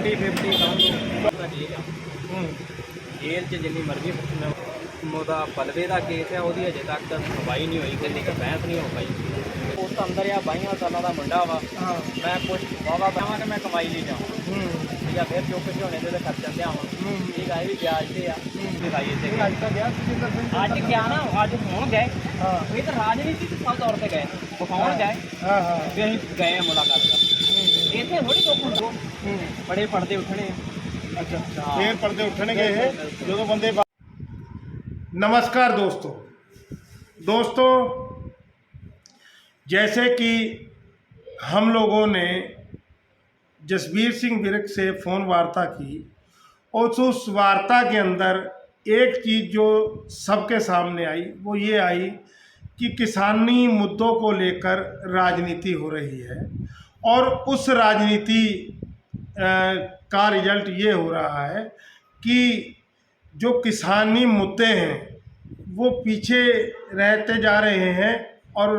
50-50 समझ जेल आ जेल च जिन्नी मर्जी ਉਹਦਾ ਬਲਵੇ ਦਾ ਕੇਸ ਹੈ ਉਹਦੀ ਅਜੇ ਤੱਕ ਸੁਣਵਾਈ ਨਹੀਂ ਹੋਈ ਕਿੰਨੀ ਕਿ ਬਹਿਸ ਨਹੀਂ ਹੋ ਪਾਈ ਉਸ ਤੋਂ ਅੰਦਰ ਆ 22 ਸਾਲਾਂ ਦਾ ਮੁੰਡਾ ਵਾ ਮੈਂ ਕੁਛ ਵਾਵਾ ਬਾਵਾਂ ਕਿ ਮੈਂ ਕਮਾਈ ਲਈ ਜਾਵਾਂ ਜਾਂ ਫਿਰ ਚੁੱਕ ਕੇ ਹੋਣੇ ਤੇ ਖਰਚਣ ਤੇ ਆਵਾਂ ਠੀਕ ਆ ਇਹ ਵੀ ਵਿਆਜ ਤੇ ਆ ਦਿਖਾਈਏ ਤੇ ਅੱਜ ਤਾਂ ਗਿਆ ਅੱਜ ਕਿਆ ਨਾ ਅੱਜ ਹੋਣ ਗਏ ਇਹ ਤਾਂ ਰਾਜਨੀਤੀ ਦੇ ਸਭ ਤੌਰ ਤੇ ਗਏ ਵਿਖਾਉਣ ਗਏ ਵੀ ਅਸੀਂ ਗਏ ਮੁਲਾਕਾਤ ਕਰਨ ਇੱਥੇ ਥੋੜੀ ਦੁੱਖ ਬੜੇ ਪਰਦੇ ਉੱਠਣੇ अच्छा फिर पर्दे उठने गए हैं जो बंदे। नमस्कार दोस्तों जैसे कि हम लोगों ने जसबीर सिंह विर्क से फ़ोन वार्ता की और उस वार्ता के अंदर एक चीज़ जो सबके सामने आई वो ये आई कि किसानी मुद्दों को लेकर राजनीति हो रही है और उस राजनीति का रिजल्ट ये हो रहा है कि जो किसानी मुद्दे हैं वो पीछे रहते जा रहे हैं और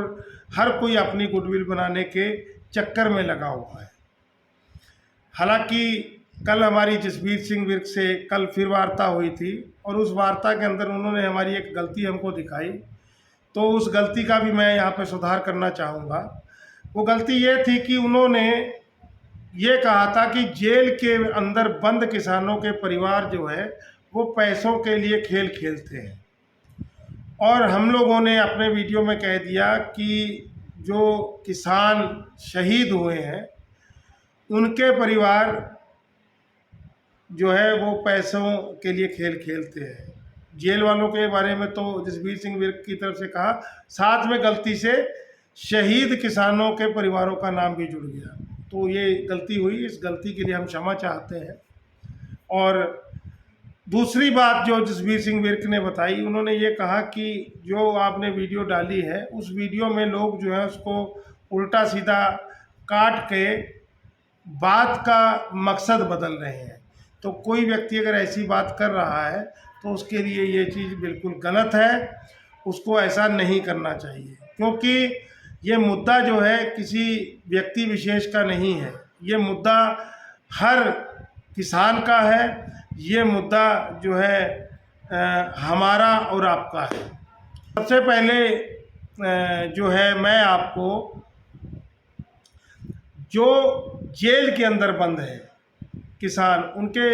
हर कोई अपनी गुडविल बनाने के चक्कर में लगा हुआ है। हालांकि कल हमारी जसबीर सिंह विर्क से कल फिर वार्ता हुई थी और उस वार्ता के अंदर उन्होंने हमारी एक गलती हमको दिखाई, तो उस गलती का भी मैं यहाँ पे सुधार करना चाहूँगा। वो गलती ये थी कि उन्होंने ये कहा था कि जेल के अंदर बंद किसानों के परिवार जो है वो पैसों के लिए खेल खेलते हैं और हम लोगों ने अपने वीडियो में कह दिया कि जो किसान शहीद हुए हैं उनके परिवार जो है वो पैसों के लिए खेल खेलते हैं। जेल वालों के बारे में तो जसबीर सिंह विर्क की तरफ से कहा, साथ में गलती से शहीद किसानों के परिवारों का नाम भी जुड़ गया, तो ये गलती हुई। इस गलती के लिए हम क्षमा चाहते हैं। और दूसरी बात जो जसबीर सिंह विर्क ने बताई, उन्होंने ये कहा कि जो आपने वीडियो डाली है उस वीडियो में लोग जो है उसको उल्टा सीधा काट के बात का मकसद बदल रहे हैं। तो कोई व्यक्ति अगर ऐसी बात कर रहा है तो उसके लिए ये चीज़ बिल्कुल गलत है, उसको ऐसा नहीं करना चाहिए, क्योंकि ये मुद्दा जो है किसी व्यक्ति विशेष का नहीं है, ये मुद्दा हर किसान का है, ये मुद्दा जो है हमारा और आपका है। सबसे पहले जो है मैं आपको जो जेल के अंदर बंद है किसान, उनके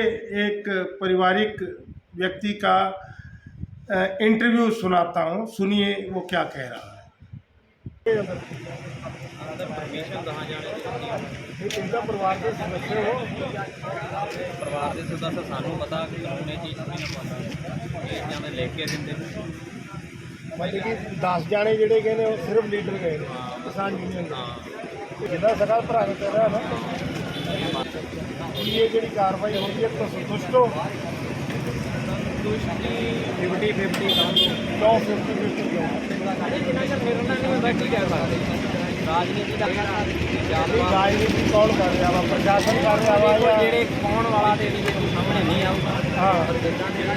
एक पारिवारिक व्यक्ति का इंटरव्यू सुनाता हूँ, सुनिए वो क्या कह रहा है। परमिशन कहाँ जाने इनका परिवार के सदस्य हो, परिवार के सदस्य सानू पता कि उन्हें चीज़ नहीं पता ये जाने लेके देंगे मतलब कि 10 जाने ਜਿਹੜੇ ਗਏ ਨੇ ਉਹ ਸਿਰਫ ਲੀਡਰ ਗਏ ਨੇ ਕਿਸਾਨ ਯੂਨੀਅਨ ਦੇ ਜਿਹਦਾ ਸਗਾ ਭਰਾ ਕਰ ਰਿਹਾ ਨਾ ਇਹ ਜਿਹੜੀ ਕਾਰਵਾਈ ਹੋਈ ਹੈ ਤਾਂ ਸੰਤੁਸ਼ਟ ਹੋ। 50-50 ਕਿਉਂ 50-50 ਕਿਉਂ ਸਾਡੇ ਜਿੰਨਾ ਚਿਰ ਫਿਰ ਉਹਨਾਂ ਨੇ ਬੈਠੀ ਕਹਿ ਸਕਦੇ ਰਾਜਨੀਤੀ ਦਾ ਰਾਜਨੀਤੀ ਕੌਣ ਕਰ ਰਿਹਾ ਵਾ, ਪ੍ਰਸ਼ਾਸਨ ਕਰ ਰਿਹਾ ਵਾ ਜਾਂ ਜਿਹੜੇ ਖਾਣ ਵਾਲਾ ਦੇ ਵੀ ਸਾਹਮਣੇ ਨਹੀਂ ਆਊਗਾ। ਹਾਂ ਜਿੱਦਾਂ ਜਿਹੜਾ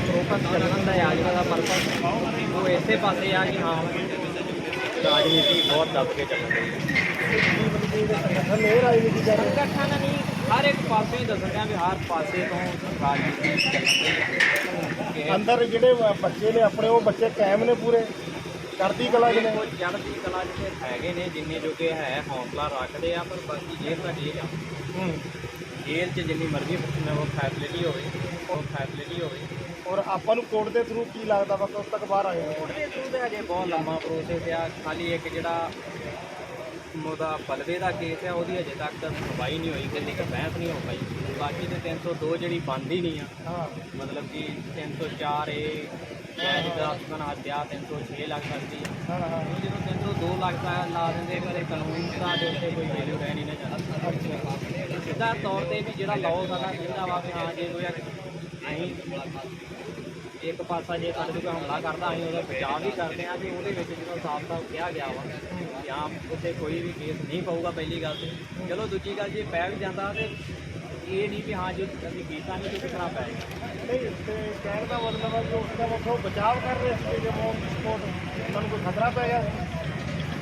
ਫੋਕਸ ਕਰਨ ਦਾ ਅੱਜ ਦਾ ਪਰਪਸ ਉਹ ਇਸੇ ਪਾਸੇ ਆ ਕਿ ਹਾਂ ਰਾਜਨੀਤੀ ਬਹੁਤ ਦੱਬ ਕੇ ਚੱਲ ਰਹੀ ਹੈ। ਸੰਗਠਨ ਇਹ ਰਾਜਨੀਤੀ ਕਰ ਰਿਹਾ ਸੰਗਠਨ ਨਹੀਂ ਹਰ ਇੱਕ ਪਾਸੇ ਹੀ ਦੱਸਦੇ ਆ ਵੀ ਹਰ ਪਾਸੇ ਤੋਂ ਰਾਜਨੀਤੀ ਚੱਲਣ ਦੀ ਅੰਦਰ ਜਿਹੜੇ ਬੱਚੇ ਨੇ ਆਪਣੇ ਉਹ ਬੱਚੇ ਕਾਇਮ ਨੇ ਪੂਰੇ ਚੜ੍ਹਦੀ ਕਲਾ ਚ ਨੇ ਚੜ੍ਹਦੀ ਕਲਾ ਜਿਹੜੇ ਹੈਗੇ ਨੇ ਜਿੰਨੇ ਜੋਗੇ ਹੈ ਹੌਸਲਾ ਰੱਖਦੇ ਆ, ਪਰ ਬਾਕੀ ਜੇਲ੍ਹ ਤਾਂ ਜੇਲ੍ਹ ਆ। ਜੇਲ੍ਹ 'ਚ ਜਿੰਨੀ ਮਰਜ਼ੀ ਉਹ ਫੈਸਿਲਿਟੀ ਹੋਵੇ ਔਰ ਆਪਾਂ ਨੂੰ ਕੋਰਟ ਦੇ ਥਰੂ ਕੀ ਲੱਗਦਾ ਵਾ ਕਿ ਉਸ ਤੱਕ ਬਾਹਰ ਆ ਜਾਣਾ ਕੋਰਟ ਦੇ ਥਰੂ ਤਾਂ ਅਜੇ ਬਹੁਤ ਲੰਮਾ ਪ੍ਰੋਸੈਸ ਆ। ਖਾਲੀ ਇੱਕ ਜਿਹੜਾ ਉਹਦਾ ਬਲਵੇ ਦਾ ਕੇਸ ਹੈ ਉਹਦੀ ਅਜੇ ਤੱਕ ਸੁਣਵਾਈ ਨਹੀਂ ਹੋਈ, ਕਿੰਨੀ ਕਿ ਬਹਿਸ ਨਹੀਂ ਹੋ ਪਾਈ। ਬਾਕੀ ਤੇ 302 ਜਿਹੜੀ ਬੰਦ ਹੀ ਨਹੀਂ ਆ, ਮਤਲਬ ਕਿ 304 ਦਾਸਤਾਨ ਹੱਤਿਆ 306 ਲੱਗ ਸਕਦੀ ਆ। ਜਦੋਂ 302 ਲੱਖ ਲਾ ਦਿੰਦੇ ਪਰ ਕਾਨੂੰਨ ਦਾ ਦੇ ਉੱਤੇ ਕੋਈ ਵੈਲਿਊ ਰਹਿ ਨਹੀਂ ਨਾ ਜਾਂਦਾ। ਸਿੱਧਾ ਤੌਰ ਤੇ ਵੀ ਜਿਹੜਾ ਲਾਅ ਸਾਡਾ ਕਹਿੰਦਾ ਵਾ ਕਿ ਹਾਂ ਜੇ ਕੋਈ ਅਸੀਂ ਇੱਕ ਪਾਸਾ ਜੇ ਸਾਡੇ ਕੋਈ ਹਮਲਾ ਕਰਦਾ ਅਸੀਂ ਉਹਦਾ ਬਚਾਅ ਵੀ ਕਰਦੇ ਹਾਂ, ਕਿ ਉਹਦੇ ਵਿੱਚ ਜਦੋਂ ਸਾਫ਼ ਸਾਫ਼ ਕਿਹਾ ਗਿਆ ਵਾ ਕਿ ਆਮ ਉੱਥੇ ਕੋਈ ਵੀ ਕੇਸ ਨਹੀਂ ਪਊਗਾ। ਪਹਿਲੀ ਗੱਲ ਤੇ ਚਲੋ, ਦੂਜੀ ਗੱਲ ਜੇ ਪੈ ਵੀ ਜਾਂਦਾ ਤੇ ਇਹ ਨਹੀਂ ਵੀ ਹਾਂ ਜੋ ਅਸੀਂ ਕੀਤਾ ਨਹੀਂ ਕਿਸੇ ਤਰ੍ਹਾਂ ਪੈ ਨਹੀਂ ਤੇ ਕਹਿਣ ਦਾ ਮਤਲਬ ਹੈ ਕਿ ਉਸਦਾ ਵੱਖੋ ਬਚਾਅ ਕਰ ਰਹੇ ਸੀ ਜੇ ਤੁਹਾਨੂੰ ਕੋਈ ਖਤਰਾ ਪੈ ਗਿਆ।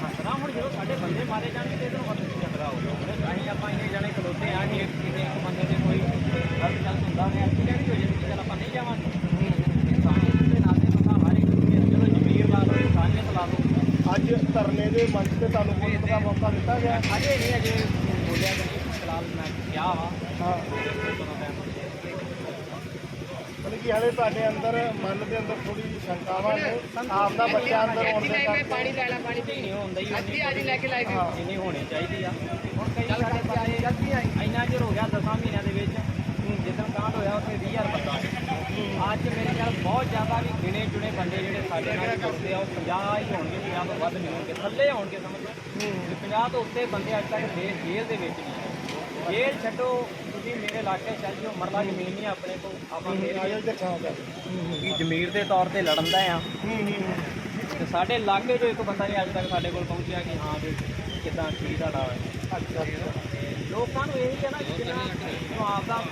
ਖਤਰਾ ਹੁਣ ਜਦੋਂ ਸਾਡੇ ਬੰਦੇ ਮਾਰੇ ਜਾਣਗੇ ਤੇ ਇਹਨੂੰ ਖਤਰਾ ਹੋਊਗਾ। ਅਸੀਂ ਆਪਾਂ ਇੰਨੇ ਜਾਣੇ ਖਲੋਤੇ ਆ ਕਿ ਕਿਸੇ ਇੱਕ ਬੰਦੇ ਦੇ ਧਰਨੇ ਦੇ ਮੰਚ ਤੇ ਤੁਹਾਨੂੰ ਬੋਲਣ ਦਾ ਮੌਕਾ ਦਿੱਤਾ ਗਿਆ? ਅਜੇ ਨਹੀਂ, ਅਜੇ ਬੋਲਿਆ ਕਿ ਨਹੀਂ, ਫਿਲਹਾਲ ਮੈਂ ਕਿਹਾ ਵਾ ਹਾਂ, ਮਤਲਬ ਕਿ ਹਲੇ ਤੁਹਾਡੇ ਅੰਦਰ ਮਨ ਦੇ ਅੰਦਰ ਥੋੜੀ ਸ਼ੰਕਾਵਾਂ ਨੇ, ਆਪ ਦਾ ਬੱਚਾ ਅੰਦਰ ਹੋਣ ਦੇ ਕਰਕੇ ਪਾਣੀ ਨਹੀਂ ਹੁੰਦਾ ਹੀ ਹਾਂ। ਜਿੰਨੀ ਹੋਣੀ ਚਾਹੀਦੀ ਆ। ਹੁਣ ਕਈ ਸਾਡੇ ਬੰਦੇ ਇੰਨਾ ਚਿਰ ਹੋ ਗਿਆ 10 ਮਹੀਨਿਆਂ ਦੇ ਵਿੱਚ, ਜਿੱਦਣ ਕਾਂਡ ਹੋਇਆ ਉੱਥੇ 20,000 ਬੰਦਾ ਅੱਜ ਮੇਰੇ ਖਿਆਲ ਬਹੁਤ ਜ਼ਿਆਦਾ ਵੀ ਗਿਣੇ ਚੁਣੇ ਬੰਦੇ ਜਿਹੜੇ ਸਾਡੇ ਨਾਲ ਜੁੜਦੇ ਆ ਉਹ 50 ਹੀ ਹੋਣਗੇ, 50 ਤੋਂ ਵੱਧ ਨਹੀਂ ਹੋਣਗੇ, ਥੱਲੇ ਹੋਣਗੇ ਸਮਝ ਲਓ। 50 ਤੋਂ ਉੱਤੇ ਬੰਦੇ ਅੱਜ ਤੱਕ ਜੇਲ੍ਹ ਦੇ ਵਿੱਚ ਨਹੀਂ ਆਏ। ਜੇਲ੍ਹ ਛੱਡੋ, ਤੁਸੀਂ ਮੇਰੇ ਇਲਾਕੇ ਚੱਲ ਜਿਓ, ਮਰਲਾ ਜ਼ਮੀਨ ਨਹੀਂ ਆਪਣੇ ਕੋਲ, ਆਪਾਂ ਮੇਰੇ ਜ਼ਮੀਰ ਦੇ ਤੌਰ ਤੇ ਲੜਨ ਦਾ ਆ। ਤੇ ਸਾਡੇ ਇਲਾਕੇ 'ਚੋਂ ਇੱਕ ਬੰਦਾ ਨਹੀਂ ਅੱਜ ਤੱਕ ਸਾਡੇ ਕੋਲ ਪਹੁੰਚਿਆ ਕਿ ਹਾਂ ਵੀ ਕਿੱਦਾਂ ਕੀ ਤੁਹਾਡਾ ਲੋਕਾਂ ਨੂੰ ਇਹੀ ਹੈ ਨਾ ਕਿ ਜਿਹਨਾਂ ਆਪ ਦਾ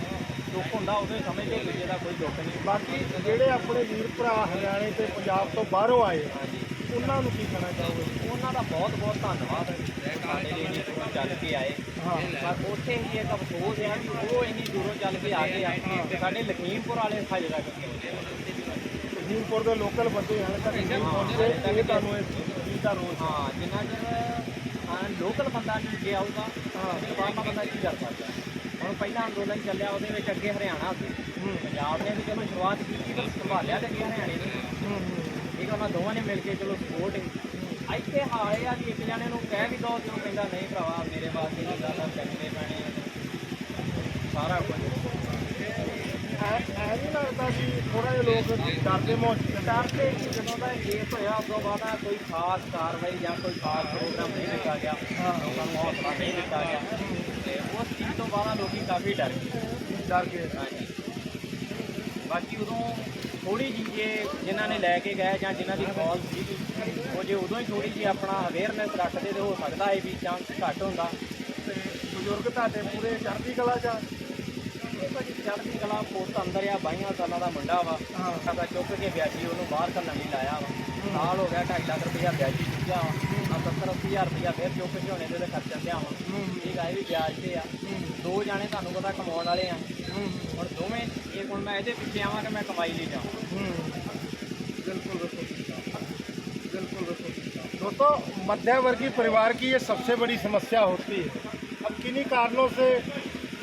ਦੁੱਖ ਹੁੰਦਾ ਉਹਦੇ ਸਮਝਦੇ ਦੂਜੇ ਦਾ ਕੋਈ ਦੁੱਖ ਨਹੀਂ। ਬਾਕੀ ਜਿਹੜੇ ਆਪਣੇ ਵੀਰ ਭਰਾ ਹਰਿਆਣੇ ਤੇ ਪੰਜਾਬ ਤੋਂ ਬਾਹਰੋਂ ਆਏ ਉਹਨਾਂ ਨੂੰ ਕੀ ਕਹਿਣਾ ਚਾਹੋਗੇ? ਉਹਨਾਂ ਦਾ ਬਹੁਤ ਬਹੁਤ ਧੰਨਵਾਦ ਸਾਡੇ ਲਈ ਇੰਨੀ ਦੂਰੋਂ ਚੱਲ ਕੇ ਆਏ। ਪਰ ਉੱਥੇ ਹੀ ਇੱਕ ਅਫਸੋਸ ਹੈ ਕਿ ਉਹ ਇੰਨੀ ਦੂਰੋਂ ਚੱਲ ਕੇ ਆ ਗਏ ਆ ਤੇ ਸਾਡੇ ਲਖੀਮਪੁਰ ਵਾਲੇ ਹਜੇ ਤੱਕ ਨਹੀਂ ਆਉਂਦੇ। ਲਖੀਮਪੁਰ ਦੇ ਲੋਕਲ ਬੰਦੇ ਹਾਲੇ ਤੱਕ ਨਹੀਂ ਪਹੁੰਚੇ, ਇਹ ਤੁਹਾਨੂੰ ਇਸ ਚੀਜ਼ ਦਾ ਰੋਸ? ਹਾਂ, ਜਿੰਨਾ ਚਿਰ ਲੋਕਲ ਬੰਦਾ ਨਹੀਂ ਅੱਗੇ ਆਊਗਾ ਬਾਹਰਲਾ ਬੰਦਾ ਕੀ ਕਰ ਸਕਦਾ। ਹੁਣ ਪਹਿਲਾਂ ਅੰਦੋਲਨ ਚੱਲਿਆ, ਉਹਦੇ ਵਿੱਚ ਅੱਗੇ ਹਰਿਆਣਾ ਸੀ, ਪੰਜਾਬ ਨੇ ਵੀ ਚਲੋ ਸ਼ੁਰੂਆਤ ਕੀਤੀ ਪਰ ਸੰਭਾਲਿਆ ਤੇ ਅੱਗੇ ਹਰਿਆਣੇ ਨੇ। ਠੀਕ, ਉਹਨਾਂ ਦੋਵਾਂ ਨੇ ਮਿਲ ਕੇ ਚਲੋ ਸਪੋਰਟ ਇੱਥੇ ਹਾਏ ਆ ਕਿ ਇੱਕ ਜਣੇ ਨੂੰ ਕਹਿ ਵੀ ਦੋ ਤੇ ਉਹ ਕਹਿੰਦਾ ਨਹੀਂ ਭਰਾਵਾ ਮੇਰੇ ਵਾਸਤੇ ਨਹੀਂ ਗੱਲ ਚੱਕਣੇ ਪੈਣੇ ਸਾਰਾ ਕੁਝ। ਐ ਨਹੀਂ ਲੱਗਦਾ ਵੀ ਥੋੜਾ ਜਿਹਾ ਲੋਕ ਡਰਦੇ ਡਰਦੇ ਕਿ ਜਦੋਂ ਦਾ ਕੇਸ ਹੋਇਆ ਉਸ ਤੋਂ ਬਾਅਦ ਕੋਈ ਖਾਸ ਕਾਰਵਾਈ ਜਾਂ ਕੋਈ ਖਾਸ ਪ੍ਰੋਗਰਾਮ ਨਹੀਂ ਦਿੱਤਾ ਗਿਆ, ਲੋਕਾਂ ਨੂੰ ਹੌਸਲਾ ਨਹੀਂ ਦਿੱਤਾ ਗਿਆ ਤੇ ਉਸ ਚੀਜ਼ ਤੋਂ ਬਾਅਦ ਲੋਕੀ ਕਾਫੀ ਡਰ ਗਏ। ਹਾਂਜੀ, ਬਾਕੀ ਉਦੋਂ ਥੋੜ੍ਹੀ ਜਿਹੀ ਜਿਨ੍ਹਾਂ ਨੇ ਲੈ ਕੇ ਗਏ ਜਾਂ ਜਿਨ੍ਹਾਂ ਦੀ ਕਾਲ ਸੀਗੀ ਉਹ ਜੇ ਉਦੋਂ ਹੀ ਥੋੜ੍ਹੀ ਜਿਹੀ ਆਪਣਾ ਅਵੇਅਰਨੈਸ ਰੱਖਦੇ ਤੇ ਹੋ ਸਕਦਾ ਹੈ ਵੀ ਚਾਂਸ ਘੱਟ ਹੁੰਦਾ। ਤੇ ਬਜ਼ੁਰਗ ਤੁਹਾਡੇ ਪੂਰੇ ਚੜ੍ਹਦੀ ਕਲਾ ਚ? ਇਹ ਭਾਜੀ ਚੜ੍ਹਦੀ ਕਲਾ ਪੁੱਤ ਅੰਦਰ ਆ, 22 ਸਾਲਾਂ ਦਾ ਮੁੰਡਾ ਵਾ, ਸਾਡਾ ਚੁੱਕ ਕੇ ਵਿਆਜੀ ਉਹਨੂੰ ਬਾਹਰ ਘੱਲਣ ਲਈ ਲਾਇਆ ਵਾ। ਸਾਲ ਹੋ ਗਿਆ 2.5 ਲੱਖ ਰੁਪਇਆ ਵਿਆਜੀ ਚੁੱਕਿਆ ਵਾ, 70-80 ਹਜ਼ਾਰ ਰੁਪਇਆ ਫਿਰ ਚੁੱਕ ਕੇ ਹੋਣੇ ਦੇ ਖਰਚਣ ਦਿਆ ਵਾ। ਠੀਕ ਆ, ਇਹ ਵੀ ਵਿਆਜ ਤੇ ਆ। 2 ਜਾਣੇ ਤੁਹਾਨੂੰ ਪਤਾ ਕਮਾਉਣ ਵਾਲੇ ਆ। ਹੁਣ ਦੋਵੇਂ ਇਹ ਹੁਣ ਮੈਂ ਇਹਦੇ ਪਿੱਛੇ ਆਵਾਂ ਕਿ ਮੈਂ कमाई ले जाऊँ। बिल्कुल दोस्तों, मध्यवर्गीय परिवार की ये सबसे बड़ी समस्या होती है। अब किन्हीं कारणों से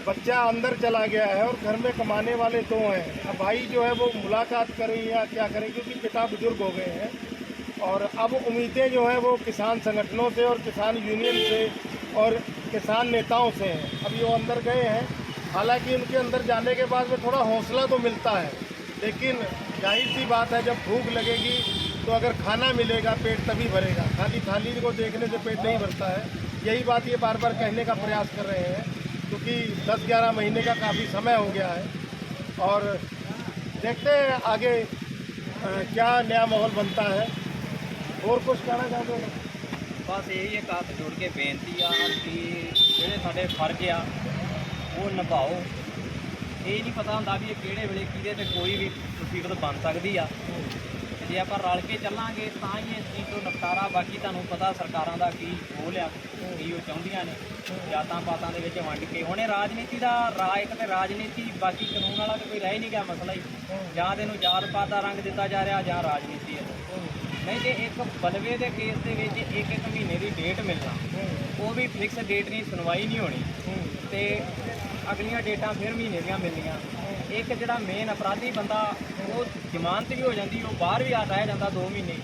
बच्चा अंदर चला गया है और घर में कमाने वाले 2 हैं। अब भाई जो है वो मुलाकात करें या क्या करें, क्योंकि पिता बुजुर्ग हो गए हैं और अब उम्मीदें जो हैं वो किसान संगठनों से और किसान यूनियन से और किसान नेताओं से हैं। अभी वो अंदर गए हैं, हालांकि उनके अंदर जाने के बाद में थोड़ा हौसला तो मिलता है, लेकिन जाहिर सी बात है जब भूख लगेगी तो अगर खाना मिलेगा पेट तभी भरेगा, खाली थाली को देखने से पेट नहीं भरता है। यही बात ये बार बार कहने का प्रयास कर रहे हैं, क्योंकि 10-11 महीने का काफ़ी समय हो गया है और देखते हैं आगे क्या नया माहौल बनता है। और कुछ कहना चाहते हो? बस यही एक हाथ जोड़ के बेनती आ कि ਜਿਹੜੇ ਸਾਡੇ ਫਰਜ਼ ਆ ਉਹ ਨਿਭਾਓ। ਇਹ ਨਹੀਂ ਪਤਾ ਹੁੰਦਾ ਵੀ ਇਹ ਕਿਹੜੇ ਵੇਲੇ ਕਿਹਦੇ ਤੇ ਕੋਈ ਵੀ ਮੁਸੀਬਤ ਬਣ ਸਕਦੀ ਆ। ਜੇ ਆਪਾਂ ਰਲ ਕੇ ਚੱਲਾਂਗੇ ਤਾਂ ਹੀ ਇਸ ਚੀਜ਼ ਤੋਂ ਨਿਪਟਾਰਾ। ਬਾਕੀ ਤੁਹਾਨੂੰ ਪਤਾ ਸਰਕਾਰਾਂ ਦਾ ਕੀ ਗੋਲ ਆ, ਕੀ ਉਹ ਚਾਹੁੰਦੀਆਂ ਨੇ ਜਾਤਾਂ ਪਾਤਾਂ ਦੇ ਵਿੱਚ ਵੰਡ ਕੇ। ਹੁਣ ਇਹ ਰਾਜਨੀਤੀ ਦਾ ਇੱਕ ਤੇ ਰਾਜਨੀਤੀ, ਬਾਕੀ ਕਾਨੂੰਨ ਵਾਲਾ ਤਾਂ ਕੋਈ ਰਹਿ ਨਹੀਂ ਗਿਆ ਮਸਲਾ ਹੀ। ਜਾਂ ਇਹਨੂੰ ਜਾਤ ਪਾਤ ਦਾ ਰੰਗ ਦਿੱਤਾ ਜਾ ਰਿਹਾ ਜਾਂ ਰਾਜਨੀਤੀ ਹੈ। ਨਹੀਂ ਜੇ ਇੱਕ ਬਲਵੇ ਦੇ ਕੇਸ ਦੇ ਵਿੱਚ ਇੱਕ ਮਹੀਨੇ ਦੀ ਡੇਟ ਮਿਲਣਾ, ਉਹ ਵੀ ਫਿਕਸ ਡੇਟ ਨਹੀਂ, ਸੁਣਵਾਈ ਨਹੀਂ ਹੋਣੀ ਤੇ ਅਗਲੀਆਂ ਡੇਟਾਂ ਫਿਰ ਮਹੀਨੇ ਦੀਆਂ ਮਿਲਣੀਆਂ। ਇੱਕ ਜਿਹੜਾ ਮੇਨ ਅਪਰਾਧੀ ਬੰਦਾ ਉਹ ਜ਼ਮਾਨਤ ਵੀ ਹੋ ਜਾਂਦੀ, ਉਹ ਬਾਹਰ ਵੀ ਆ ਰਹਿ ਜਾਂਦਾ 2 ਮਹੀਨੇ,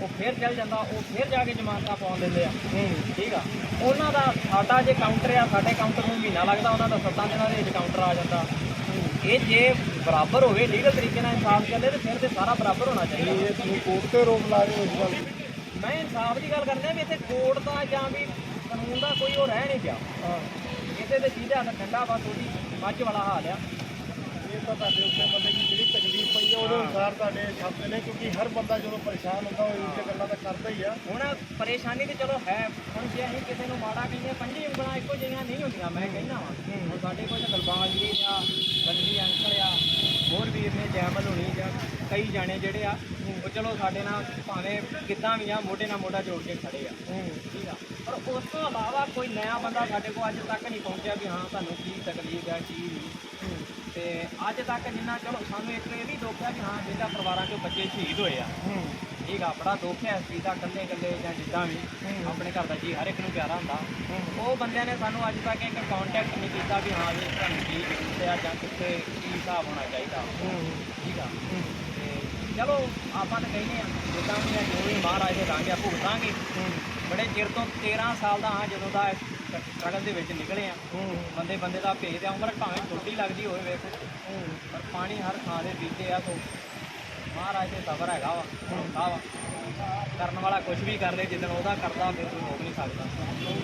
ਉਹ ਫਿਰ ਚੱਲ ਜਾਂਦਾ, ਉਹ ਫਿਰ ਜਾ ਕੇ ਜ਼ਮਾਨਤਾਂ ਪਾਉਣ ਦਿੰਦੇ ਆ। ਠੀਕ ਆ, ਉਹਨਾਂ ਦਾ ਸਾਡਾ ਜੇ ਕਾਊਂਟਰ ਆ, ਸਾਡੇ ਕਾਊਂਟਰ ਨੂੰ ਮਹੀਨਾ ਲੱਗਦਾ, ਉਹਨਾਂ ਦਾ 7 ਦਿਨਾਂ ਦੇ ਵਿੱਚ ਕਾਊਂਟਰ ਆ ਜਾਂਦਾ। ਇਹ ਜੇ ਬਰਾਬਰ ਹੋਵੇ, ਲੀਗਲ ਤਰੀਕੇ ਨਾਲ ਇਨਸਾਫ ਚੱਲੇ ਤੇ ਫਿਰ ਤੇ ਸਾਰਾ ਬਰਾਬਰ ਹੋਣਾ ਚਾਹੀਦਾ। ਇਹ ਤੁਸੀਂ ਕੋਰਟ ਤੇ ਰੋਕ ਲਾ ਰਹੇ ਹੋ ਇਸ ਗੱਲ? ਮੈਂ ਇਨਸਾਫ ਦੀ ਗੱਲ ਕਰਦਾ ਵੀ ਇੱਥੇ ਕੋਰਟ ਦਾ ਜਾਂ ਵੀ ਕਾਨੂੰਨ ਦਾ ਕੋਈ ਉਹ ਰਹਿ ਨਹੀਂ ਗਿਆ। ਇਹਦੇ ਤੇ ਜਿਹਦੇ ਹੱਥ ਠੰਡਾ ਬਸ ਉਹਦੀ ਮੱਝ ਵਾਲਾ ਹਾਲ ਆ। ਇਹ ਤਾਂ ਤੁਹਾਡੇ ਉੱਤੇ ਮਤਲਬ ਕਿ ਜਿਹੜੀ ਤਕਲੀਫ ਪਈ ਹੈ ਉਹਦੇ ਅਨੁਸਾਰ ਤੁਹਾਡੇ ਸ਼ਬਦ ਨੇ, ਕਿਉਂਕਿ ਹਰ ਬੰਦਾ ਜਦੋਂ ਪਰੇਸ਼ਾਨ ਹੁੰਦਾ ਉਹ ਇਹ ਗੱਲਾਂ ਤਾਂ ਕਰਦਾ ਹੀ ਆ। ਹੁਣ ਪਰੇਸ਼ਾਨੀ ਤੇ ਚਲੋ ਹੈ, ਹੁਣ ਜੇ ਅਸੀਂ ਕਿਸੇ ਨੂੰ ਮਾੜਾ ਕਹਿੰਦੇ 5 ਉਂਗਲਾਂ ਇੱਕੋ ਜਿਹੀਆਂ ਨਹੀਂ ਹੁੰਦੀਆਂ। ਮੈਂ ਕਹਿੰਦਾ ਵਾਂ ਹੁਣ ਸਾਡੇ ਕੋਲ ਦਿਲਬਾਗ ਜੀ ਆ, ਬੰਦੀ ਅੰਕਲ ਆ, ਹੋਰ ਵੀਰ ਨੇ ਜੈਮਲ ਹੋਣੀ ਜਾਂ ਕਈ ਜਾਣੇ ਜਿਹੜੇ ਆ ਉਹ ਚਲੋ ਸਾਡੇ ਨਾਲ ਭਾਵੇਂ ਕਿੱਦਾਂ ਵੀ ਆ ਮੋਢੇ ਨਾਲ ਮੋਢਾ ਜੋੜ ਕੇ ਖੜੇ ਆ। ਠੀਕ ਆ, ਪਰ ਉਸ ਤੋਂ ਇਲਾਵਾ ਕੋਈ ਨਵਾਂ ਬੰਦਾ ਸਾਡੇ ਕੋਲ ਅੱਜ ਤੱਕ ਨਹੀਂ ਪਹੁੰਚਿਆ ਵੀ ਹਾਂ ਤੁਹਾਨੂੰ ਕੀ ਤਕਲੀਫ ਆ ਕੀ ਨਹੀਂ। ਤੇ ਅੱਜ ਤੱਕ ਜਿੰਨਾ ਚਲੋ ਸਾਨੂੰ ਇੱਕ ਇਹ ਵੀ ਦੁੱਖ ਹੈ ਵੀ ਹਾਂ ਜਿਹੜਾ ਪਰਿਵਾਰਾਂ 'ਚੋਂ ਬੱਚੇ ਸ਼ਹੀਦ ਹੋਏ ਆ, ਠੀਕ ਆ, ਬੜਾ ਦੁੱਖ ਹੈ ਇਸ ਚੀਜ਼ ਦਾ, ਇਕੱਲੇ ਇਕੱਲੇ ਜਾਂ ਜਿੱਦਾਂ ਵੀ ਆਪਣੇ ਘਰ ਦਾ ਜੀ ਹਰ ਇੱਕ ਨੂੰ ਪਿਆਰਾ ਹੁੰਦਾ। ਉਹ ਬੰਦਿਆਂ ਨੇ ਸਾਨੂੰ ਅੱਜ ਤੱਕ ਇੱਕ ਕੰਟੈਕਟ ਨਹੀਂ ਕੀਤਾ ਵੀ ਹਾਂ ਵੀ ਤੁਹਾਨੂੰ ਕੀ ਦਿੱਤੇ ਆ ਜਾਂ ਕਿੱਥੇ ਕੀ ਹਿਸਾਬ ਹੋਣਾ ਚਾਹੀਦਾ, ਠੀਕ ਆ। ਤੇ ਚਲੋ ਆਪਾਂ ਤਾਂ ਕਹਿੰਦੇ ਆ ਜਿੱਦਾਂ ਵੀ ਆ, ਜੋ ਵੀ ਮਹਾਰਾਜ ਦੇ ਰੰਗ ਆ ਭੁਗਤਾਂਗੇ। ਬੜੇ ਚਿਰ ਤੋਂ 13 ਸਾਲ ਦਾ ਹਾਂ ਜਦੋਂ ਦਾ ਸਟਰਗਲ ਦੇ ਵਿੱਚ ਨਿਕਲੇ ਆ। ਬੰਦੇ ਦਾ ਭੇਦ ਆ, ਉਮਰ ਭਾਵੇਂ ਛੋਟੀ ਲੱਗਦੀ ਹੋਵੇ ਵੇਖੋ, ਪਰ ਪਾਣੀ ਹਰ ਥਾਂ ਦੇ ਪੀਤੇ ਆ। ਸੋ ਮਹਾਰਾਜ ਦੇ ਸਬਰ ਹੈਗਾ ਵਾ, ਹੁੰਦਾ ਵਾ, ਕਰਨ ਵਾਲਾ ਕੁਝ ਵੀ ਕਰ ਲੇ, ਜਿੱਦਣ ਉਹਦਾ ਕਰਦਾ ਫਿਰ ਕੋਈ ਰੋਕ ਨਹੀਂ ਸਕਦਾ।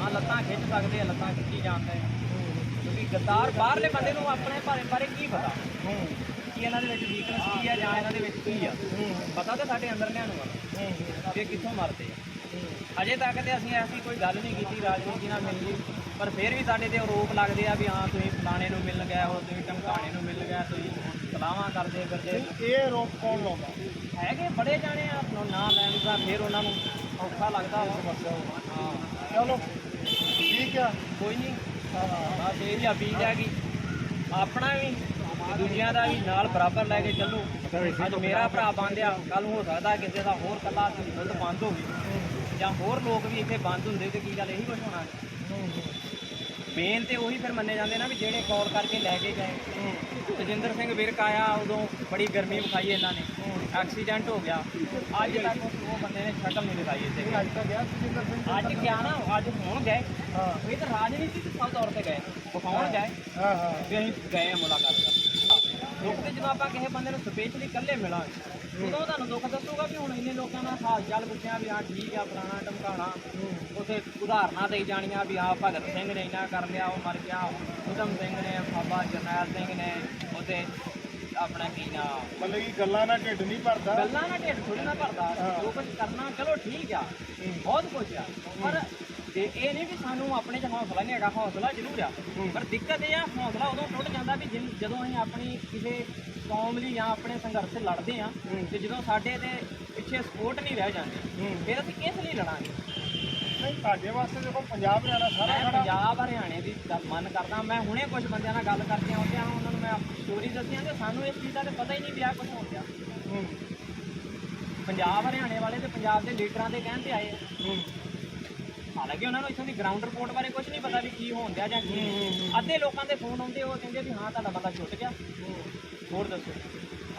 ਹਾਂ ਲੱਤਾਂ ਖਿੱਚ ਸਕਦੇ ਆ, ਲੱਤਾਂ ਖਿੱਚੀ ਜਾਂਦੇ ਆ, ਕਿਉਂਕਿ ਗੱਦਾਰ ਬਾਹਰਲੇ ਬੰਦੇ ਨੂੰ ਆਪਣੇ ਬਾਰੇ ਕੀ ਪਤਾ ਕਿ ਇਹਨਾਂ ਦੇ ਵਿੱਚ ਵੀਕਨੈਸ ਕੀ ਆ ਜਾਂ ਇਹਨਾਂ ਦੇ ਵਿੱਚ ਕੀ ਆ, ਪਤਾ ਤਾਂ ਸਾਡੇ ਅੰਦਰਲਿਆਂ ਨੂੰ ਆ ਕਿ ਕਿੱਥੋਂ ਮਰਦੇ ਆ। ਅਜੇ ਤੱਕ ਤੇ ਅਸੀਂ ਐਸੀ ਕੋਈ ਗੱਲ ਨਹੀਂ ਕੀਤੀ ਰਾਜਨੀਤੀ ਨਾਲ ਮਿਲੀ, ਪਰ ਫਿਰ ਵੀ ਸਾਡੇ ਤੇ ਆਰੋਪ ਲੱਗਦੇ ਆ ਵੀ ਹਾਂ ਤੁਸੀਂ ਫਲਾਣੇ ਨੂੰ ਮਿਲ ਗਏ ਹੋ, ਤੁਸੀਂ ਟਮਕਾਣੇ ਨੂੰ ਮਿਲ ਗਏ, ਤੁਸੀਂ ਸਲਾਹਾਂ ਕਰਦੇ ਫਿਰਦੇ। ਇਹ ਆਰੋਪ ਕੌਣ ਲਾਉਂਦਾ? ਹੈਗੇ ਬੜੇ ਜਾਣੇ ਆ, ਨਾਂ ਲੈਣ ਦਾ ਫਿਰ ਉਹਨਾਂ ਨੂੰ ਔਖਾ ਲੱਗਦਾ ਵਾ। ਹਾਂ ਚਲੋ ਠੀਕ ਆ, ਕੋਈ ਨਹੀਂ, ਬਸ ਇਹ ਅਪੀਲ ਹੈ ਕਿ ਆਪਣਾ ਵੀ ਦੂਜਿਆਂ ਦਾ ਵੀ ਨਾਲ ਬਰਾਬਰ ਲੈ ਕੇ ਚੱਲੋ। ਅੱਜ ਮੇਰਾ ਭਰਾ ਬੰਦ ਆ, ਕੱਲ ਹੋ ਸਕਦਾ ਕਿਸੇ ਦਾ ਹੋਰ ਕੱਲਾ ਦੁੱਧ ਬੰਦ ਹੋ ਗਈ ਜਾਂ ਹੋਰ ਲੋਕ ਵੀ ਇੱਥੇ ਬੰਦ ਹੁੰਦੇ ਤੇ ਕੀ ਗੱਲ ਇਹੀ ਕੁਛ ਹੋਣਾ। ਮੇਨ ਤੇ ਉਹੀ ਫਿਰ ਮੰਨੇ ਜਾਂਦੇ ਨਾ ਵੀ ਜਿਹੜੇ ਕਾਲ ਕਰਕੇ ਲੈ ਕੇ ਗਏ। ਤਜਿੰਦਰ ਸਿੰਘ ਵਿਰਕ ਆਇਆ, ਉਦੋਂ ਬੜੀ ਗਰਮੀ ਵਿਖਾਈ ਇਹਨਾਂ ਨੇ, ਐਕਸੀਡੈਂਟ ਹੋ ਗਿਆ। ਅੱਜ ਤੱਕ ਉਹ ਬੰਦੇ ਨੇ ਸ਼ਕਲ ਨਹੀਂ ਦਿਖਾਈ ਇੱਥੇ। ਅੱਜ ਗਿਆ ਨਾ, ਅੱਜ ਹੁਣ ਗਏ, ਇਹ ਤਾਂ ਰਾਜਨੀਤੀ ਦੇ ਸਭ ਤੌਰ ਤੇ ਗਏ, ਵਿਖਾਉਣ ਗਏ ਵੀ ਅਸੀਂ ਗਏ ਆ ਮੁਲਾਕਾਤ ਕਰਨ। ਦੁੱਖ ਤੇ ਜਦੋਂ ਆਪਾਂ ਕਿਸੇ ਬੰਦੇ ਨੂੰ ਸਪੈਸ਼ਲੀ ਇਕੱਲੇ ਮਿਲਾਂਗੇ ਉਦੋਂ ਤੁਹਾਨੂੰ ਦੁੱਖ ਦੱਸੂਗਾ ਵੀ ਹੁਣ ਇੰਨੇ ਲੋਕਾਂ ਦਾ ਹਾਲ ਚਾਲ ਪੁੱਛਿਆ ਵੀ ਹਾਂ ਠੀਕ ਆ ਫਲਾਣਾ ਢਮਕਾਣਾ, ਉੱਥੇ ਉਦਾਹਰਨਾਂ ਦੇਈ ਜਾਣੀਆਂ ਵੀ ਹਾਂ ਭਗਤ ਸਿੰਘ ਨੇ ਇੰਨਾ ਕਰ ਲਿਆ, ਉਹ ਮਰ ਗਿਆ, ਊਧਮ ਸਿੰਘ ਨੇ, ਬਾਬਾ ਜਰਨੈਲ ਸਿੰਘ ਨੇ, ਉੱਥੇ ਆਪਣਾ ਕੀ ਨਾ, ਮਤਲਬ ਕਿ ਗੱਲਾਂ ਨਾਲ ਢਿੱਡ ਨਹੀਂ ਭਰਦਾ, ਗੱਲਾਂ ਨਾਲ ਢਿੱਡ ਥੋੜ੍ਹੀ ਨਾ ਭਰਦਾ। ਜੋ ਕੁਝ ਕਰਨਾ ਚਲੋ ਠੀਕ ਆ, ਬਹੁਤ ਕੁਝ ਆ, ਪਰ ਤੇ ਇਹ ਨਹੀਂ ਵੀ ਸਾਨੂੰ ਆਪਣੇ 'ਚ ਹੌਸਲਾ ਨਹੀਂ ਹੈਗਾ, ਹੌਸਲਾ ਜ਼ਰੂਰ ਆ, ਪਰ ਦਿੱਕਤ ਇਹ ਆ ਹੌਸਲਾ ਉਦੋਂ ਟੁੱਟ ਜਾਂਦਾ ਵੀ ਜਦੋਂ ਅਸੀਂ ਆਪਣੀ ਕਿਸੇ ਕੌਮ ਲਈ ਜਾਂ ਆਪਣੇ ਸੰਘਰਸ਼ ਲੜਦੇ ਆ ਤੇ ਜਦੋਂ ਸਾਡੇ ਤੇ ਪਿੱਛੇ ਸਪੋਰਟ ਨਹੀਂ ਰਹਿ ਜਾਂਦੀ, ਫਿਰ ਅਸੀਂ ਕਿਸ ਲਈ ਲੜਾਂਗੇ। ਨਹੀਂ ਤੁਹਾਡੇ ਵਾਸਤੇ ਦੇਖੋ ਪੰਜਾਬ ਹਰਿਆਣਾ ਸਾਰਾ ਮੈਂ ਪੰਜਾਬ ਹਰਿਆਣੇ ਦੀ ਗੱਲ ਮਨ ਕਰਦਾ। ਮੈਂ ਹੁਣੇ ਕੁਝ ਬੰਦਿਆਂ ਨਾਲ ਗੱਲ ਕਰਕੇ ਆਉਂਦਿਆਂ ਉਹਨਾਂ ਨੂੰ ਮੈਂ ਸਟੋਰੀ ਦੱਸੀਆਂ ਕਿ ਸਾਨੂੰ ਇਸ ਚੀਜ਼ ਦਾ ਤਾਂ ਪਤਾ ਹੀ ਨਹੀਂ ਪਿਆ ਕੁਝ ਹੋ ਗਿਆ। ਪੰਜਾਬ ਹਰਿਆਣੇ ਵਾਲੇ ਤੇ ਪੰਜਾਬ ਦੇ ਲੀਡਰਾਂ ਦੇ ਕਹਿਣ ਤੇ ਆਏ, ਹਾਲਾਂਕਿ ਉਹਨਾਂ ਨੂੰ ਇੱਥੋਂ ਦੀ ਗਰਾਊਂਡ ਰਿਪੋਰਟ ਬਾਰੇ ਕੁਝ ਨਹੀਂ ਪਤਾ ਵੀ ਕੀ ਹੋਣ ਡਿਆ ਜਾਂ ਕੀ। ਅੱਧੇ ਲੋਕਾਂ ਦੇ ਫੋਨ ਆਉਂਦੇ, ਉਹ ਕਹਿੰਦੇ ਵੀ ਹਾਂ ਤੁਹਾਡਾ ਬੰਦਾ ਛੁੱਟ ਗਿਆ, ਹੋਰ ਦੱਸੋ।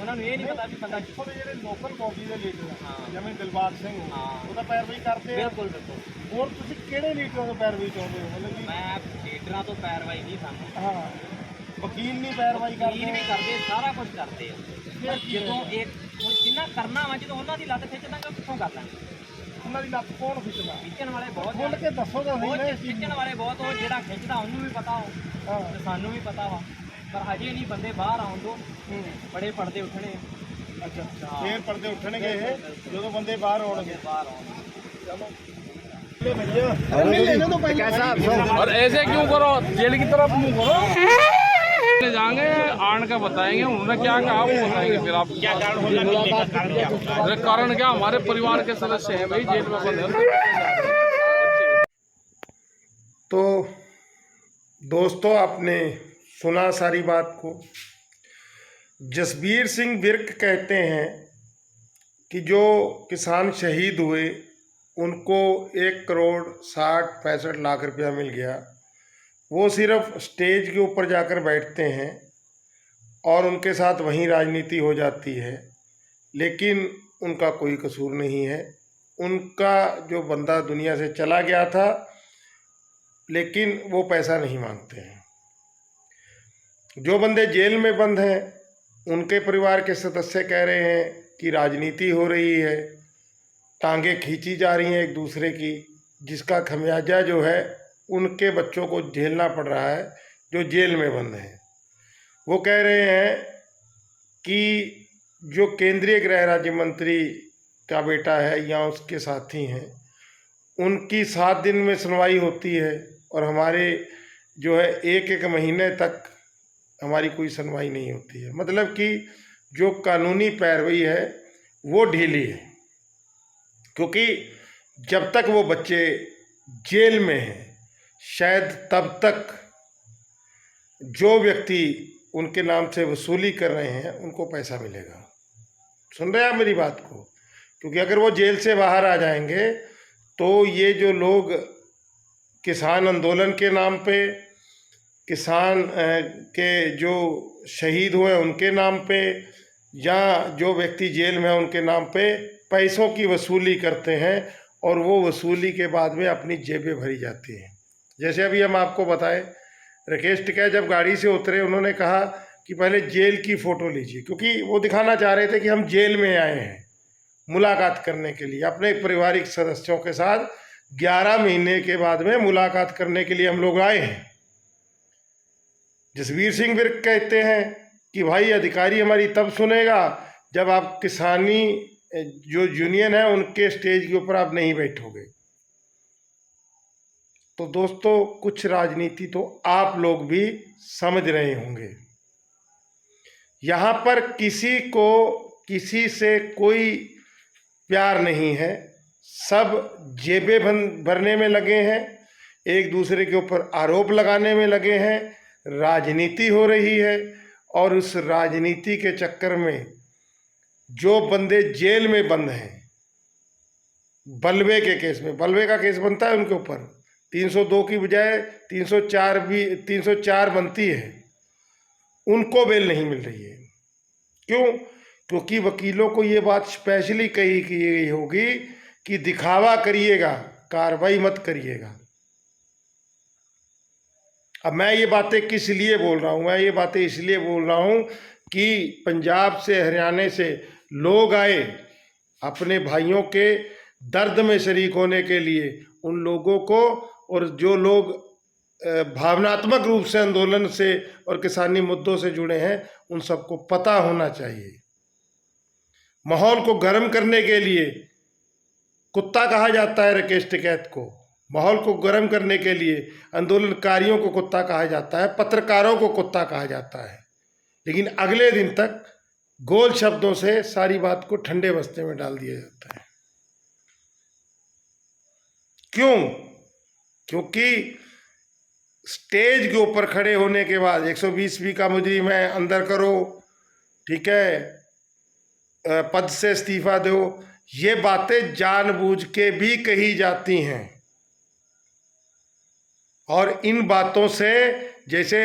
ਉਹਨਾਂ ਨੂੰ ਇਹ ਨਹੀਂ ਪਤਾ ਵੀ ਬੰਦਾ ਇੱਥੋਂ ਦੇ ਜਿਹੜੇ ਲੋਕਲ ਬੋਡੀ ਦੇ ਲੀਡਰ ਹਾਂ, ਜਿਵੇਂ ਦਿਲਬਾਗ ਸਿੰਘ ਉਹਦਾ ਪੈਰਵਾਈ ਕਰਦੇ ਆ। ਬਿਲਕੁਲ ਬਿਲਕੁਲ। ਹੋਰ ਤੁਸੀਂ ਕਿਹੜੇ ਲੀਡਰਾਂ ਤੋਂ ਪੈਰਵਾਈ ਚਾਹੁੰਦੇ ਹੋ? ਮਤਲਬ ਕਿ ਮੈਂ ਲੀਡਰਾਂ ਤੋਂ ਪੈਰਵਾਈ ਨਹੀਂ, ਸਾਨੂੰ ਹਾਂ ਵਕੀਲ ਨਹੀਂ ਪੈਰਵਾਈ ਵਕੀਲ ਕਰਦੇ? ਵੀ ਕਰਦੇ, ਸਾਰਾ ਕੁਝ ਕਰਦੇ ਆ। ਪਰ ਜਦੋਂ ਇੱਕ ਜਿੰਨਾ ਕਰਨਾ ਵਾ, ਜਦੋਂ ਉਹਨਾਂ ਦੀ ਲੱਤ ਖਿੱਚ ਦਾਂਗੇ ਕਿੱਥੋਂ ਕਰ ਲਾਂਗੇ। ਉਹਨਾਂ ਦੀ ਲੱਤ ਕੌਣ ਖਿੱਚਦਾ? ਖਿੱਚਣ ਵਾਲੇ ਬਹੁਤ ਖੁੱਲ ਕੇ ਦੱਸੋ ਤਾਂ ਸਹੀ ਨਾ। ਖਿੱਚਣ ਵਾਲੇ ਬਹੁਤ, ਉਹ ਜਿਹੜਾ ਖਿੱਚਦਾ ਉਹਨੂੰ ਵੀ ਪਤਾ ਹੋ ਹਾਂ ਤੇ ਸਾਨੂੰ ਵੀ ਪਤਾ ਵਾ, ਪਰ ਹਜੇ ਨਹੀਂ ਬੰਦੇ ਬਾਹਰ ਆਉਣ ਦੋ, ਬੜੇ ਪਰਦੇ ਉੱਠਣੇ। ਅੱਛਾ ਅੱਛਾ, ਫੇਰ ਪਰਦੇ ਉੱਠਣਗੇ ਇਹ ਜਦੋਂ ਬੰਦੇ ਬਾਹਰ ਆਉਣਗੇ। ਬਾਹਰ ਆਉਣ ਚਲੋ लेने तो पहले और ऐसे क्यों करो, जेल की तरफ मुंह करो। जाएंगे आन का बताएंगे, उन्होंने क्या कहा वो बताएंगे, फिर आप क्या कारण, कारण क्या, हमारे परिवार के सदस्य हैं भाई, जेल में बंद है। तो दोस्तों आपने सुना सारी बात को। जसबीर सिंह विर्क कहते हैं कि जो किसान शहीद हुए उनको 1,60,65,लाख रुपया मिल गया। वो सिर्फ स्टेज के ऊपर जाकर बैठते हैं और उनके साथ वहीं राजनीति हो जाती है, लेकिन उनका कोई कसूर नहीं है। उनका जो बंदा दुनिया से चला गया था, लेकिन वो पैसा नहीं मांगते हैं। जो बंदे जेल में बंद हैं उनके परिवार के सदस्य कह रहे हैं कि राजनीति हो रही है, टांगें खींची जा रही हैं एक दूसरे की, जिसका खमियाजा जो है उनके बच्चों को झेलना पड़ रहा है जो जेल में बंद हैं। वो कह रहे हैं कि जो केंद्रीय गृह राज्य मंत्री का बेटा है या उसके साथी हैं, उनकी 7 दिन में सुनवाई होती है और हमारे जो है एक महीने तक हमारी कोई सुनवाई नहीं होती है। मतलब कि जो कानूनी पैरवी है वो ढीली है, क्योंकि जब तक वो बच्चे जेल में हैं शायद तब तक जो व्यक्ति उनके नाम से वसूली कर रहे हैं उनको पैसा मिलेगा। सुन रहे हैं आप मेरी बात को? क्योंकि अगर वो जेल से बाहर आ जाएंगे तो ये जो लोग किसान आंदोलन के नाम पे, किसान के जो शहीद हुए उनके नाम पे, या जो व्यक्ति जेल में है उनके नाम पे पैसों की वसूली करते हैं और वो वसूली के बाद में अपनी जेबें भरी जाती हैं। जैसे अभी हम आपको बताएं, राकेश टिकैत जब गाड़ी से उतरे उन्होंने कहा कि पहले जेल की फ़ोटो लीजिए, क्योंकि वो दिखाना चाह रहे थे कि हम जेल में आए हैं मुलाकात करने के लिए अपने पारिवारिक सदस्यों के साथ। 11 महीने के बाद में मुलाकात करने के लिए हम लोग आए हैं। जसबीर सिंह विर्क कहते हैं कि भाई अधिकारी हमारी तब सुनेगा जब आप किसानी जो यूनियन है उनके स्टेज के ऊपर आप नहीं बैठोगे। तो दोस्तों, कुछ राजनीति तो आप लोग भी समझ रहे होंगे। यहाँ पर किसी को किसी से कोई प्यार नहीं है, सब जेबें भरने में लगे हैं, एक दूसरे के ऊपर आरोप लगाने में लगे हैं, राजनीति हो रही है। और उस राजनीति के चक्कर में जो बंदे जेल में बंद हैं, बलवे के केस में, बलवे का केस बनता है उनके ऊपर, 302 की बजाय 304 बनती है, उनको बेल नहीं मिल रही है। क्यों? क्योंकि वकीलों को ये बात स्पेशली कही गई होगी कि दिखावा करिएगा, कार्रवाई मत करिएगा। अब मैं ये बातें किस लिए बोल रहा हूँ? मैं ये बातें इसलिए बोल रहा हूँ कि पंजाब से, हरियाणा से लोग आए अपने भाइयों के दर्द में शरीक होने के लिए। उन लोगों को, और जो लोग भावनात्मक रूप से आंदोलन से और किसानी मुद्दों से जुड़े हैं, उन सबको पता होना चाहिए। माहौल को गर्म करने के लिए कुत्ता कहा जाता है राकेश टिकैत को, माहौल को गर्म करने के लिए आंदोलनकारियों को कुत्ता कहा जाता है, पत्रकारों को कुत्ता कहा जाता है। लेकिन अगले दिन तक गोल शब्दों से सारी बात को ठंडे बस्ते में डाल दिया जाता है। क्यों? क्योंकि स्टेज के ऊपर खड़े होने के बाद 120 का मुजरिम है, अंदर करो, ठीक है, पद से इस्तीफा दो, ये बातें जानबूझ के भी कही जाती हैं। और इन बातों से, जैसे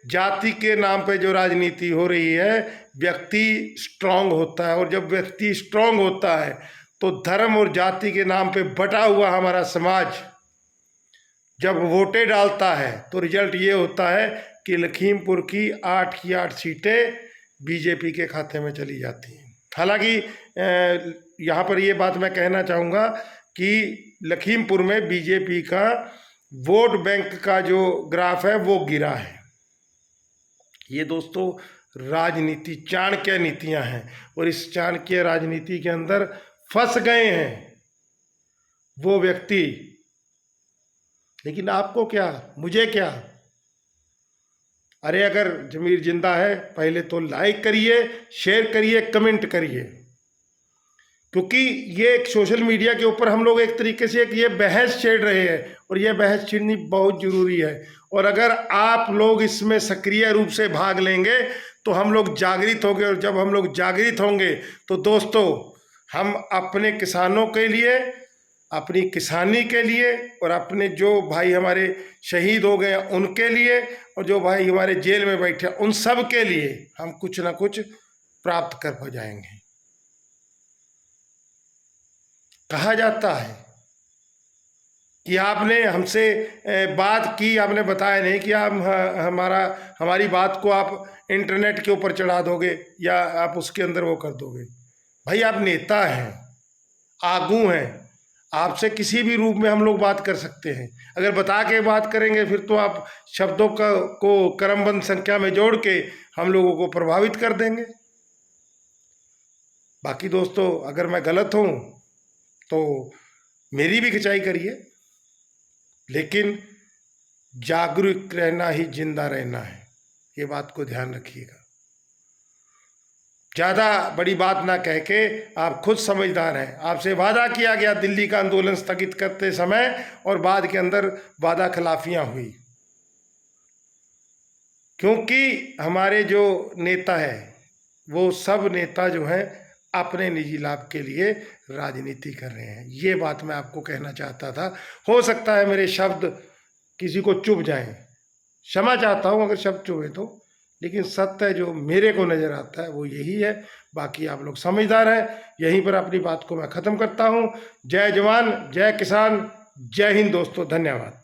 जाति के नाम पे जो राजनीति हो रही है, व्यक्ति स्ट्रांग होता है, और जब व्यक्ति स्ट्रांग होता है तो धर्म और जाति के नाम पे बटा हुआ हमारा समाज जब वोटें डालता है तो रिजल्ट ये होता है कि लखीमपुर की 8 की 8 सीटें बीजेपी के खाते में चली जाती हैं। हालांकि यहाँ पर ये बात मैं कहना चाहूँगा कि लखीमपुर में बीजेपी का वोट बैंक का जो ग्राफ है वो गिरा है। ये दोस्तों राजनीति, चाणक्य नीतियाँ हैं, और इस चाणक्य राजनीति के अंदर फंस गए हैं वो व्यक्ति। लेकिन आपको क्या, मुझे क्या? अरे अगर जमीर जिंदा है, पहले तो लाइक करिए, शेयर करिए, कमेंट करिए, क्योंकि ये एक सोशल मीडिया के ऊपर हम लोग एक तरीके से एक ये बहस छेड़ रहे हैं, और ये बहस छेड़नी बहुत ज़रूरी है। और अगर आप लोग इसमें सक्रिय रूप से भाग लेंगे तो हम लोग जागृत होंगे, और जब हम लोग जागृत होंगे तो दोस्तों हम अपने किसानों के लिए, अपनी किसानी के लिए, और अपने जो भाई हमारे शहीद हो गए उनके लिए, और जो भाई हमारे जेल में बैठे उन सब के लिए हम कुछ ना कुछ प्राप्त कर हो जाएंगे। कहा जाता है कि आपने हमसे बात की, आपने बताया नहीं कि आप हमारी बात को आप इंटरनेट के ऊपर चढ़ा दोगे या आप उसके अंदर वो कर दोगे। भाई आप नेता हैं, आगू हैं, आपसे किसी भी रूप में हम लोग बात कर सकते हैं। अगर बता के बात करेंगे फिर तो आप शब्दों को क्रमबद्ध संख्या में जोड़ के हम लोगों को प्रभावित कर देंगे। बाकी दोस्तों अगर मैं गलत हूँ तो मेरी भी खिंचाई करिए, लेकिन जागरूक रहना ही जिंदा रहना है, ये बात को ध्यान रखिएगा। ज़्यादा बड़ी बात ना कह के आप खुद समझदार हैं। आपसे वादा किया गया दिल्ली का आंदोलन स्थगित करते समय, और बाद के अंदर वादा खिलाफियाँ हुई। क्योंकि हमारे जो नेता है वो सब नेता जो हैं अपने निजी लाभ के लिए राजनीति कर रहे हैं। ये बात मैं आपको कहना चाहता था। हो सकता है मेरे शब्द किसी को चुभ जाएं, क्षमा चाहता हूं अगर शब्द चुभे तो, लेकिन सत्य जो मेरे को नज़र आता है वो यही है। बाकी आप लोग समझदार हैं। यहीं पर अपनी बात को मैं ख़त्म करता हूं। जय जवान, जय किसान, जय हिंद दोस्तों, धन्यवाद।